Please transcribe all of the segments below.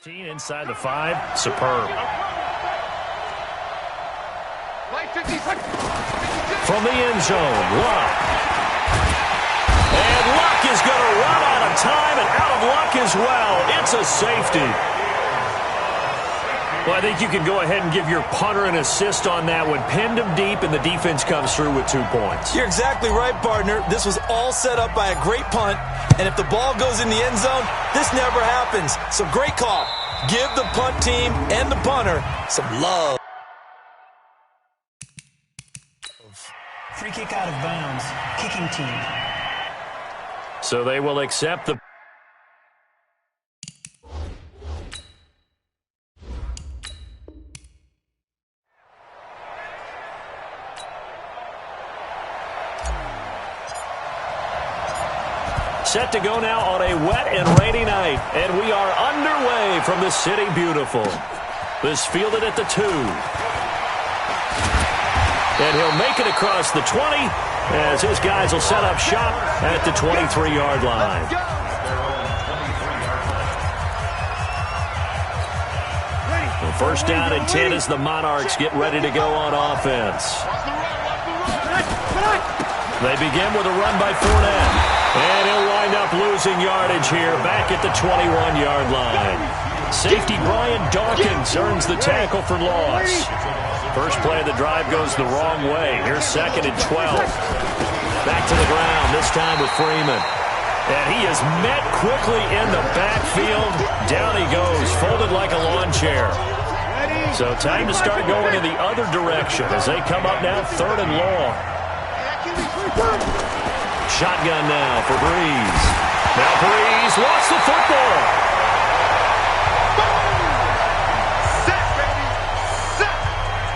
16 inside the 5. Superb. From the end zone, Luck. And Luck is going to run out of time and out of luck as well. It's a safety. Well, I think you can go ahead and give your punter an assist on that one. Pinned him deep, and the defense comes through with 2 points. You're exactly right, partner. This was all set up by a great punt, and if the ball goes in the end zone, this never happens. So great call. Give the punt team and the punter some love. Free kick out of bounds. Kicking team. So they will accept the... Set to go now on a wet and rainy night. And we are underway from the City Beautiful. This fielded at the 2. And he'll make it across the 20 as his guys will set up shop at the 23-yard line. Well, first down and 10 as the Monarchs get ready to go on offense. They begin with a run by Fournette. And he'll wind up losing yardage here back at the 21-yard line. Safety Brian Dawkins earns the tackle for loss. First play of the drive goes the wrong way. Here's 2nd and 12. Back to the ground, this time with Freeman. And he is met quickly in the backfield. Down he goes, folded like a lawn chair. So time to start going in the other direction as they come up now 3rd and long. Shotgun now for Breeze. Now Breeze lost the football.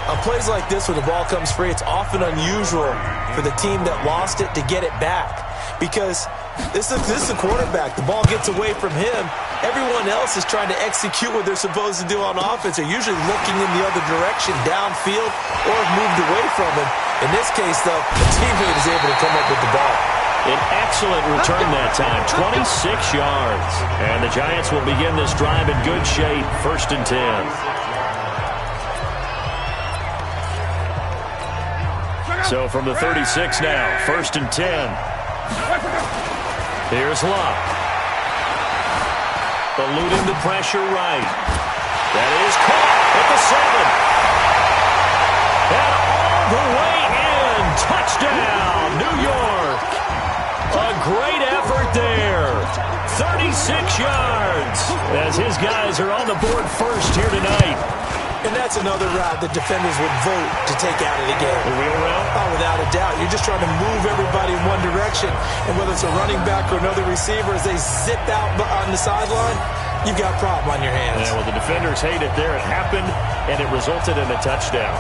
On plays like this where the ball comes free, it's often unusual for the team that lost it to get it back. Because this is a quarterback. The ball gets away from him. Everyone else is trying to execute what they're supposed to do on offense. They're usually looking in the other direction, downfield, or have moved away from him. In this case, though, the teammate is able to come up with the ball. An excellent return that time, 26 yards. And the Giants will begin this drive in good shape, 1st and 10. So from the 36 now, 1st and 10. Here's Luck. Eluding the pressure right. That is caught at the 7. And all the way in. Touchdown, New York. A great effort there. 36 yards as his guys are on the board first here tonight. And that's another route that defenders would vote to take out of the game. The wheel route? Oh, without a doubt. You're just trying to move everybody in one direction. And whether it's a running back or another receiver, as they zip out on the sideline, you've got a problem on your hands. Yeah, well, the defenders hate it there. It happened, and it resulted in a touchdown.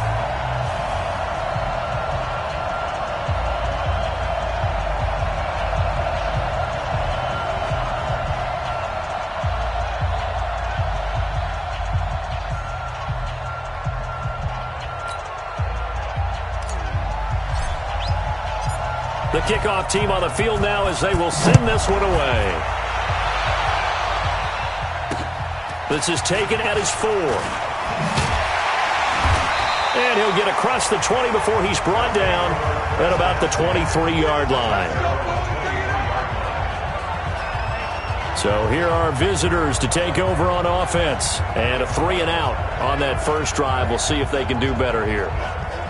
The kickoff team on the field now as they will send this one away. This is taken at his 4. And he'll get across the 20 before he's brought down at about the 23-yard line. So here are visitors to take over on offense. And a 3 and out on that first drive. We'll see if they can do better here.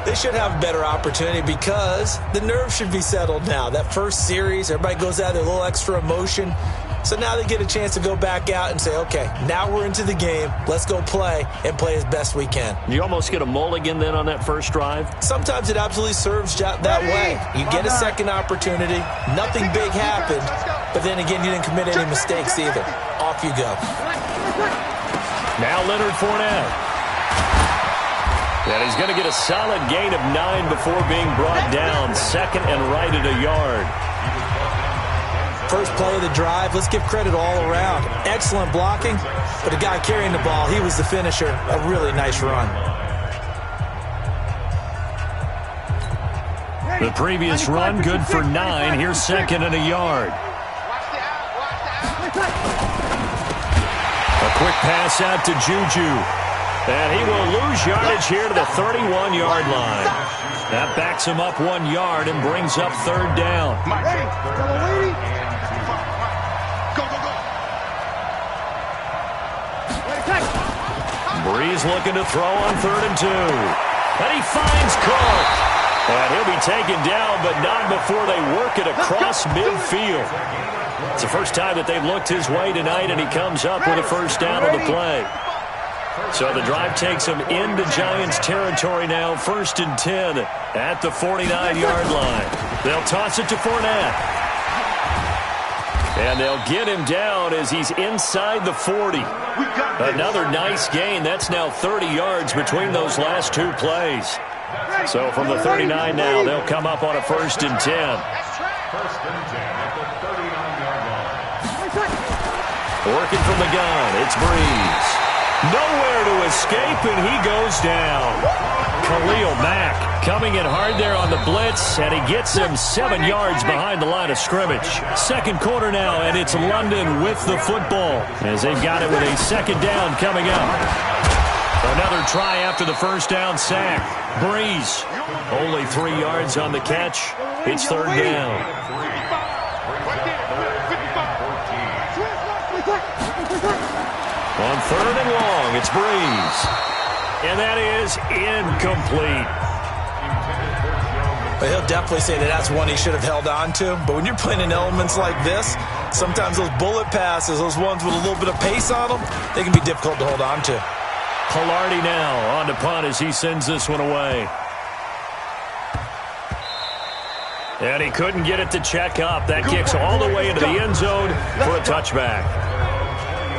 They should have a better opportunity because the nerves should be settled now. That first series, everybody goes out there, a little extra emotion. So now they get a chance to go back out and say, okay, now we're into the game. Let's go play and play as best we can. You almost get a mulligan then on that first drive? Sometimes it absolutely serves that way. You get a second opportunity. Nothing big happened. But then again, you didn't commit any mistakes either. Off you go. Now Leonard Fournette. And he's going to get a solid gain of 9 before being brought down. 2nd and right at a yard. First play of the drive, let's give credit all around. Excellent blocking, but the guy carrying the ball, he was the finisher. A really nice run. The previous run, good for 9. Here's 2nd and a yard. Quick pass out to Juju. And he will lose yardage here to the 31-yard line. That backs him up 1 yard and brings up third down. Breeze looking to throw on 3rd and 2. And he finds Cook. And he'll be taken down, but not before they work it across midfield. It's the first time that they've looked his way tonight, and he comes up with a first down on the play. So the drive takes him into Giants territory now, 1st and 10 at the 49-yard line. They'll toss it to Fournette. And they'll get him down as he's inside the 40. Another nice gain. That's now 30 yards between those last 2 plays. So from the 39 now, they'll come up on a 1st and 10. 1st and 10 at the 39-yard line. Working from the gun, it's Breeze. Nowhere to escape, and he goes down. Khalil Mack coming in hard there on the blitz, and he gets him 7 yards behind the line of scrimmage. 2nd quarter now, and it's London with the football as they've got it with a 2nd down coming up. Another try after the first down sack. Breeze, only 3 yards on the catch. It's 3rd down. On 3rd and long, it's Breeze. And that is incomplete. But he'll definitely say that that's one he should have held on to. But when you're playing in elements like this, sometimes those bullet passes, those ones with a little bit of pace on them, they can be difficult to hold on to. Pilardi now on to punt as he sends this one away. And he couldn't get it to check up. That kicks all the way into the end zone for a touchback.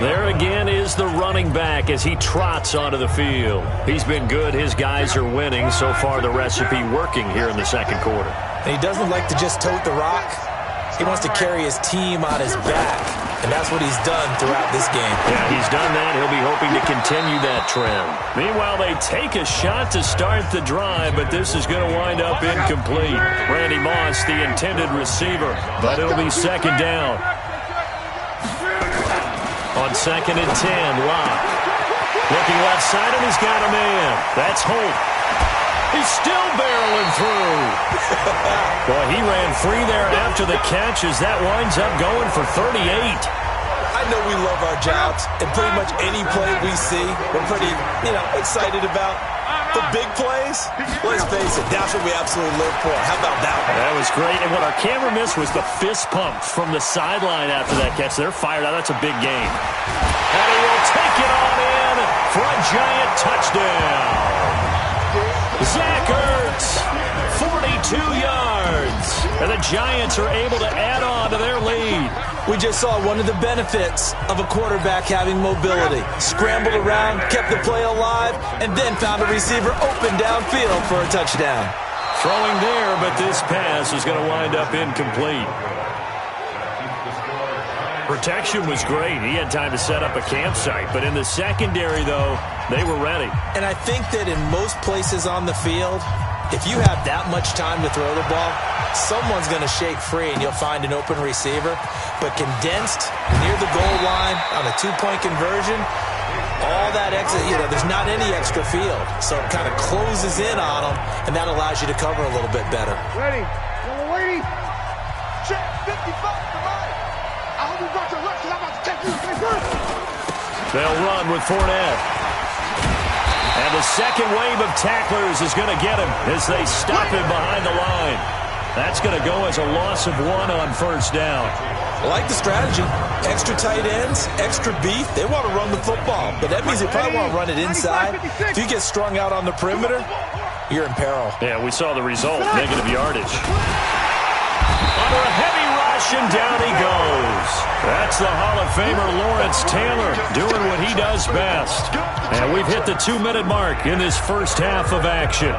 There again is the running back as he trots onto the field. He's been good. His guys are winning. So far, the recipe working here in the 2nd quarter. And he doesn't like to just tote the rock. He wants to carry his team on his back. And that's what he's done throughout this game. Yeah, he's done that. He'll be hoping to continue that trend. Meanwhile, they take a shot to start the drive, but this is going to wind up incomplete. Randy Moss, the intended receiver, but it'll be 2nd down. On 2nd and 10, Locke. Looking left side, and he's got a man. That's Holt. He's still barreling through. Boy, he ran free there after the catch as that winds up going for 38. I know we love our jobs, and pretty much any play we see, we're pretty, excited about. The big plays, let's face it, that's what we absolutely live for. How about that one? That was great. And what our camera missed was the fist pump from the sideline after that catch. They're fired out. That's a big game. And he will take it on in for a Giant touchdown. Zach Ertz, 42 yards. And the Giants are able to add on to their lead. We just saw one of the benefits of a quarterback having mobility. Scrambled around, kept the play alive, and then found a receiver open downfield for a touchdown. Throwing there, but this pass is going to wind up incomplete. Protection was great. He had time to set up a campsite, but in the secondary, though, they were ready. And I think that in most places on the field, if you have that much time to throw the ball, someone's going to shake free and you'll find an open receiver. But condensed near the goal line on a 2-point conversion, all that extra, there's not any extra field. So it kind of closes in on them, and that allows you to cover a little bit better. Ready. Ready. Check 55 to right. I hope you got your left, because I'm about to take you first. They'll run with Fournette. And the second wave of tacklers is going to get him as they stop him behind the line. That's going to go as a loss of 1 on 1st down. I like the strategy. Extra tight ends, extra beef. They want to run the football, but that means they probably want to run it inside. If you get strung out on the perimeter, you're in peril. Yeah, we saw the result, negative yardage. Under a heavy rush, and down he goes. That's the Hall of Famer Lawrence Taylor doing what he does best. And we've hit the 2-minute mark in this first half of action.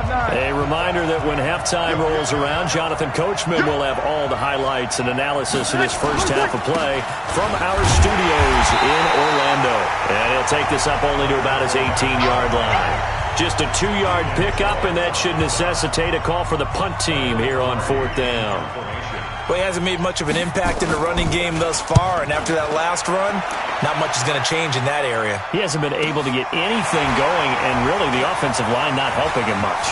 A reminder that when halftime rolls around, Jonathan Coachman will have all the highlights and analysis of this first half of play from our studios in Orlando. And he'll take this up only to about his 18-yard line. Just a 2-yard pickup, and that should necessitate a call for the punt team here on 4th down. Well, he hasn't made much of an impact in the running game thus far, and after that last run, not much is going to change in that area. He hasn't been able to get anything going, and really the offensive line not helping him much.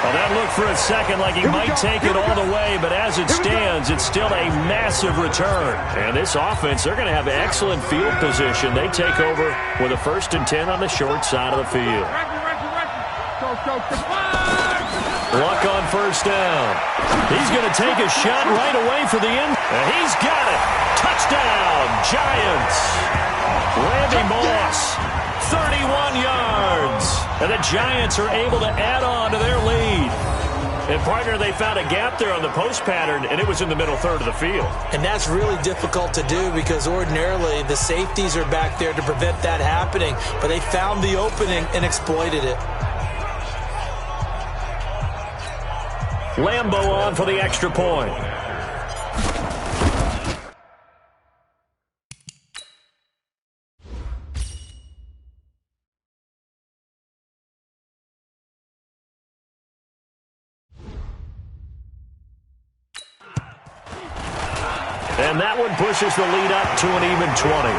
Well, that looked for a second like he might take it all the way, but as it stands, it's still a massive return. And this offense, they're going to have excellent field position. They take over with a 1st and 10 on the short side of the field. Luck on 1st down. He's going to take a shot right away for the end. And he's got it. Touchdown, Giants. Randy Moss, 31 yards. And the Giants are able to add on to their lead. And, partner, they found a gap there on the post pattern, and it was in the middle third of the field. And that's really difficult to do because ordinarily the safeties are back there to prevent that happening. But they found the opening and exploited it. Lambo on for the extra point. And that one pushes the lead up to an even 20.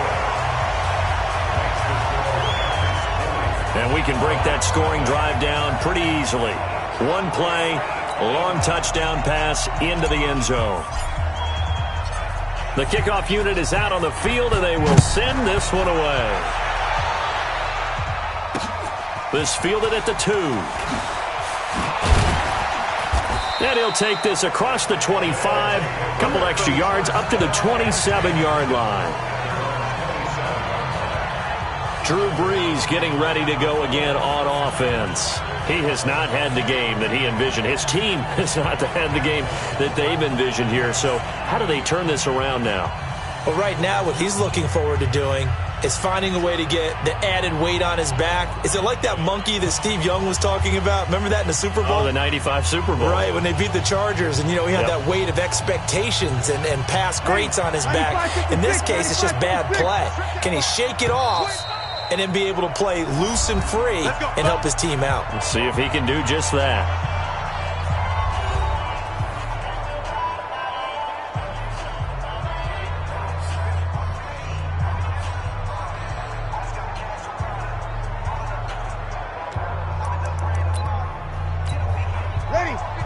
And we can break that scoring drive down pretty easily. One play, a long touchdown pass into the end zone. The kickoff unit is out on the field, and they will send this one away. This fielded at the 2. And he'll take this across the 25, a couple extra yards, up to the 27-yard line. Drew Brees getting ready to go again on offense. He has not had the game that he envisioned. His team has not had the game that they've envisioned here. So how do they turn this around now? Well, right now what he's looking forward to doing is finding a way to get the added weight on his back. Is it like that monkey that Steve Young was talking about? Remember that in the Super Bowl? Oh, the 95 Super Bowl. Right, when they beat the Chargers. And, you know, he had that weight of expectations and past greats on his back. In this case, it's just bad play. Can he shake it off and then be able to play loose and free and help his team out? Let's see if he can do just that.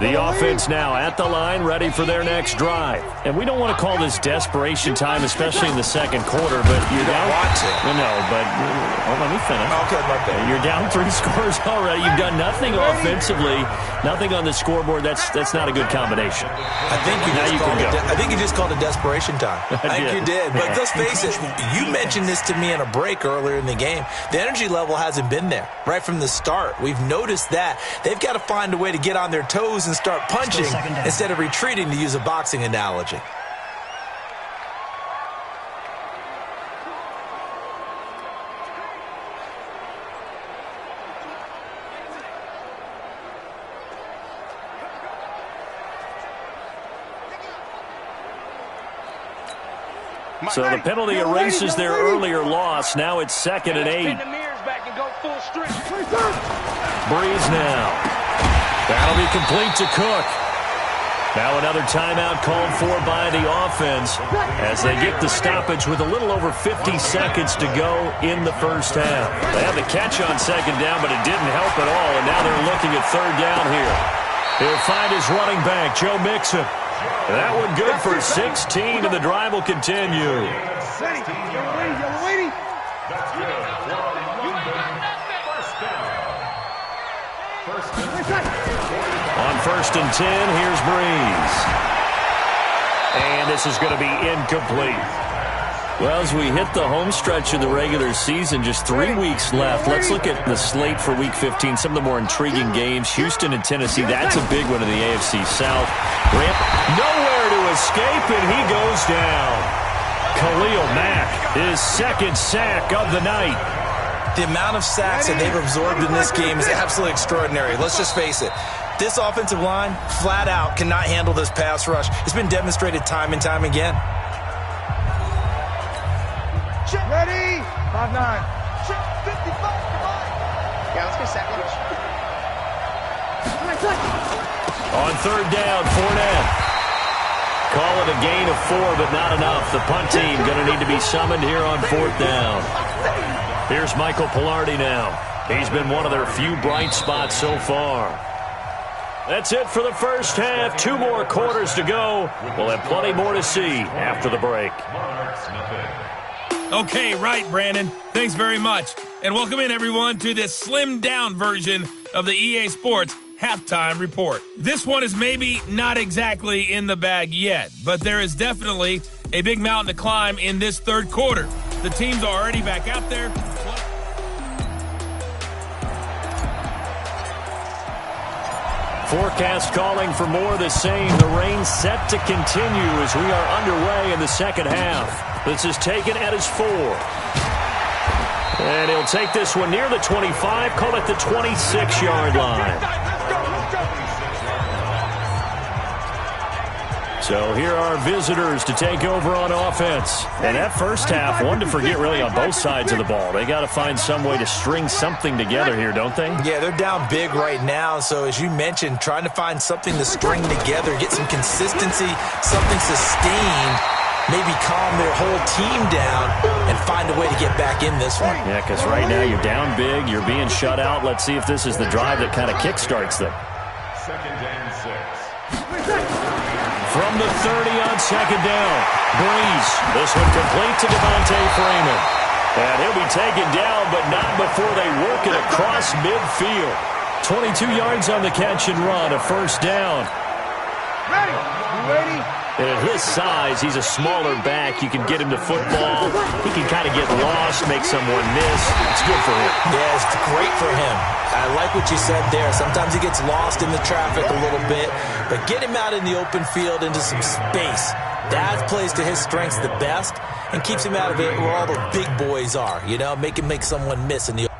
The offense now at the line, ready for their next drive. And we don't want to call this desperation time, especially in the second quarter, but you're down. Want to. No, but let me finish. Okay, my bad. You're down 3 scores already. You've done nothing offensively, nothing on the scoreboard. That's not a good combination. I think you just called it desperation time. I think you did. But let's face it, you mentioned this to me in a break earlier in the game. The energy level hasn't been there right from the start. We've noticed that. They've got to find a way to get on their toes and start punching instead of retreating, to use a boxing analogy. So the penalty erases their earlier loss. Now it's 2nd and 8. Brees now. That'll be complete to Cook. Now another timeout called for by the offense as they get the stoppage with a little over 50 seconds to go in the first half. They had the catch on 2nd down, but it didn't help at all, and now they're looking at 3rd down here. He'll find his running back, Joe Mixon. That one good for 16, and the drive will continue. On 1st and 10, here's Brees. And this is going to be incomplete. Well, as we hit the home stretch of the regular season, just 3 weeks left. Let's look at the slate for Week 15, some of the more intriguing games. Houston and Tennessee, that's a big one in the AFC South. Ramp, nowhere to escape, and he goes down. Khalil Mack, his 2nd sack of the night. The amount of sacks that they've absorbed in this game is absolutely extraordinary. Let's just face it. This offensive line, flat out, cannot handle this pass rush. It's been demonstrated time and time again. Ready? 5-9. Check 55 to Mike. Yeah, let's go second. On third down, Fournette. Call it a gain of 4, but not enough. The punt team going to need to be summoned here on fourth down. Here's Michael Pilardi now. He's been one of their few bright spots so far. That's it for the first half. 2 more quarters to go. We'll have plenty more to see after the break. Okay, right, Brandon. Thanks very much. And welcome in, everyone, to this slimmed-down version of the EA Sports Halftime Report. This one is maybe not exactly in the bag yet, but there is definitely a big mountain to climb in this third quarter. The teams are already back out there. Forecast calling for more of the same. The rain set to continue as we are underway in the second half. This is taken at his 4. And he'll take this one near the 25, call it the 26-yard line. So here are visitors to take over on offense. And that first half, one to forget really on both sides of the ball. They got to find some way to string something together here, don't they? Yeah, they're down big right now. So as you mentioned, trying to find something to string together, get some consistency, something sustained, maybe calm their whole team down and find a way to get back in this one. Yeah, because right now you're down big, you're being shut out. Let's see if this is the drive that kind of kickstarts them. Second and 6. From the 30 on second down, Breeze. This one complete to Devontae Freeman. And he'll be taken down, but not before they work it across midfield. 22 yards on the catch and run, a first down. Ready? You ready? And at his size, he's a smaller back. You can get him to football. He can kind of get lost, make someone miss. It's good for him. Yeah, it's great for him. I like what you said there. Sometimes he gets lost in the traffic a little bit, but get him out in the open field into some space. That plays to his strengths the best and keeps him out of it where all the big boys are, you know, make him make someone miss in the